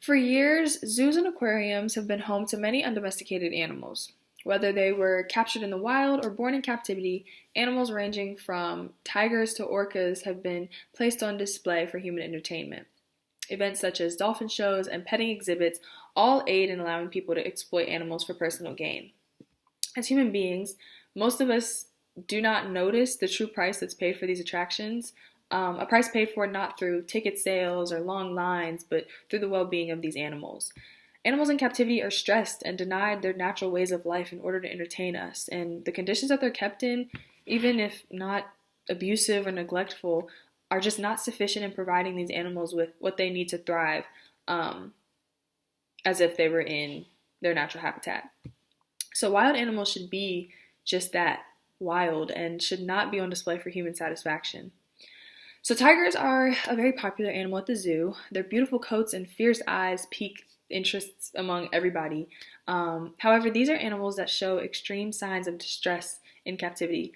For years, zoos and aquariums have been home to many undomesticated animals. Whether they were captured in the wild or born in captivity, animals ranging from tigers to orcas have been placed on display for human entertainment. Events such as dolphin shows and petting exhibits all aid in allowing people to exploit animals for personal gain. As human beings, most of us do not notice the true price that's paid for these attractions, a price paid for not through ticket sales or long lines, but through the well being of these animals. Animals in captivity are stressed and denied their natural ways of life in order to entertain us, and the conditions that they're kept in, even if not abusive or neglectful, are just not sufficient in providing these animals with what they need to thrive, um, as if they were in their natural habitat. So wild animals should be just that, wild, and should not be on display for human satisfaction. So tigers are a very popular animal at the zoo. Their beautiful coats and fierce eyes pique interests among everybody. However, these are animals that show extreme signs of distress in captivity.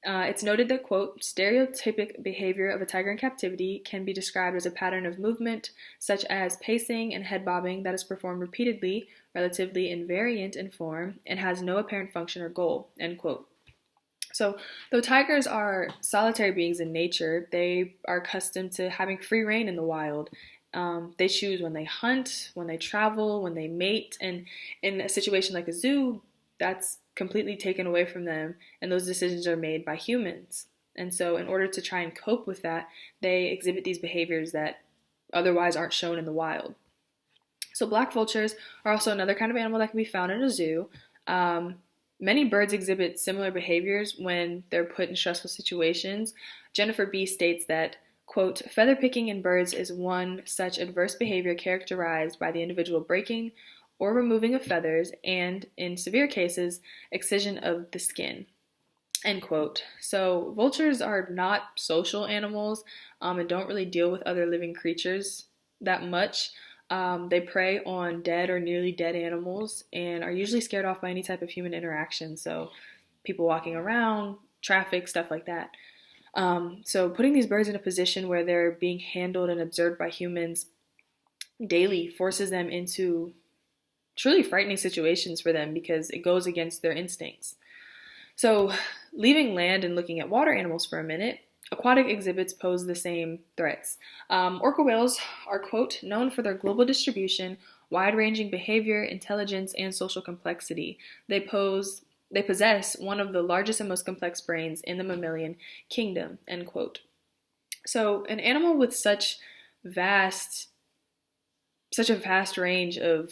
It's noted that, quote, stereotypic behavior of a tiger in captivity can be described as a pattern of movement, such as pacing and head bobbing, that is performed repeatedly, relatively invariant in form, and has no apparent function or goal, end quote. So, though tigers are solitary beings in nature, they are accustomed to having free reign in the wild. They choose when they hunt, when they travel, when they mate, and in a situation like a zoo, that's completely taken away from them, and those decisions are made by humans. And so, in order to try and cope with that, they exhibit these behaviors that otherwise aren't shown in the wild. So, black vultures are also another kind of animal that can be found in a zoo. Many birds exhibit similar behaviors when they're put in stressful situations. Jennifer B. states that, quote, feather picking in birds is one such adverse behavior characterized by the individual breaking or removing of feathers and, in severe cases, excision of the skin, end quote. So vultures are not social animals and don't really deal with other living creatures that much. They prey on dead or nearly dead animals and are usually scared off by any type of human interaction. So people walking around, traffic, stuff like that. So putting these birds in a position where they're being handled and observed by humans daily forces them into truly frightening situations for them because it goes against their instincts. So leaving land and looking at water animals for a minute, aquatic exhibits pose the same threats. Orca whales are, quote, known for their global distribution, wide-ranging behavior, intelligence, and social complexity. They possess one of the largest and most complex brains in the mammalian kingdom, end quote. So an animal with such a vast range of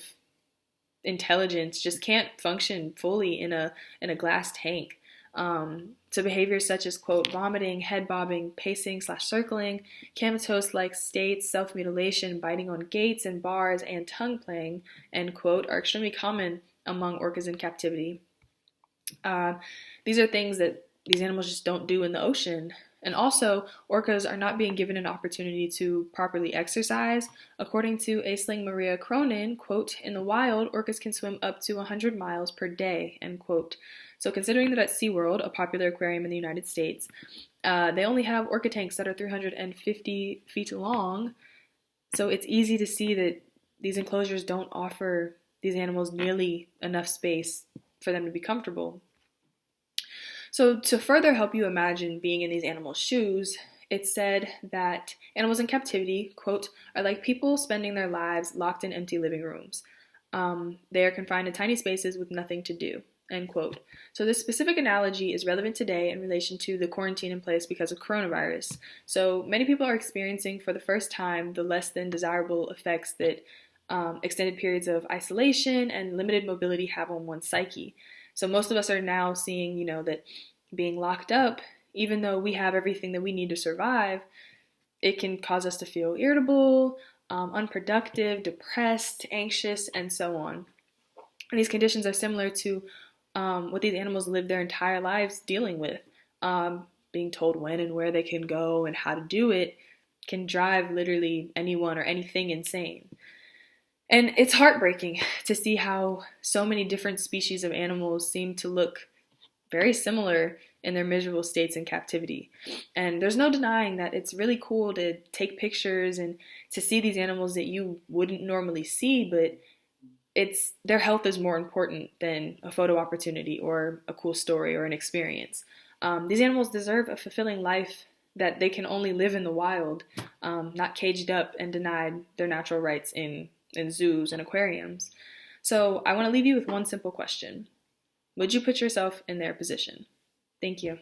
intelligence just can't function fully in a glass tank. So behaviors such as, quote, vomiting, head bobbing, pacing / circling, comatose-like states, self-mutilation, biting on gates and bars, and tongue playing, end quote, are extremely common among orcas in captivity. These are things that these animals just don't do in the ocean. And also, orcas are not being given an opportunity to properly exercise. According to Aisling Maria Cronin, quote, in the wild, orcas can swim up to 100 miles per day, end quote. So considering that at SeaWorld, a popular aquarium in the United States, they only have orca tanks that are 350 feet long. So it's easy to see that these enclosures don't offer these animals nearly enough space for them to be comfortable. So to further help you imagine being in these animals' shoes, it's said that animals in captivity, quote, are like people spending their lives locked in empty living rooms. They are confined to tiny spaces with nothing to do, end quote. So this specific analogy is relevant today in relation to the quarantine in place because of coronavirus. So many people are experiencing for the first time the less than desirable effects that extended periods of isolation and limited mobility have on one's psyche. So most of us are now seeing, that being locked up, even though we have everything that we need to survive, it can cause us to feel irritable, unproductive, depressed, anxious, and so on. And these conditions are similar to what these animals live their entire lives dealing with. Being told when and where they can go and how to do it can drive literally anyone or anything insane. And it's heartbreaking to see how so many different species of animals seem to look very similar in their miserable states in captivity. And there's no denying that it's really cool to take pictures and to see these animals that you wouldn't normally see, but it's their health is more important than a photo opportunity or a cool story or an experience. These animals deserve a fulfilling life that they can only live in the wild, not caged up and denied their natural rights in zoos and aquariums. So I want to leave you with one simple question. Would you put yourself in their position? Thank you.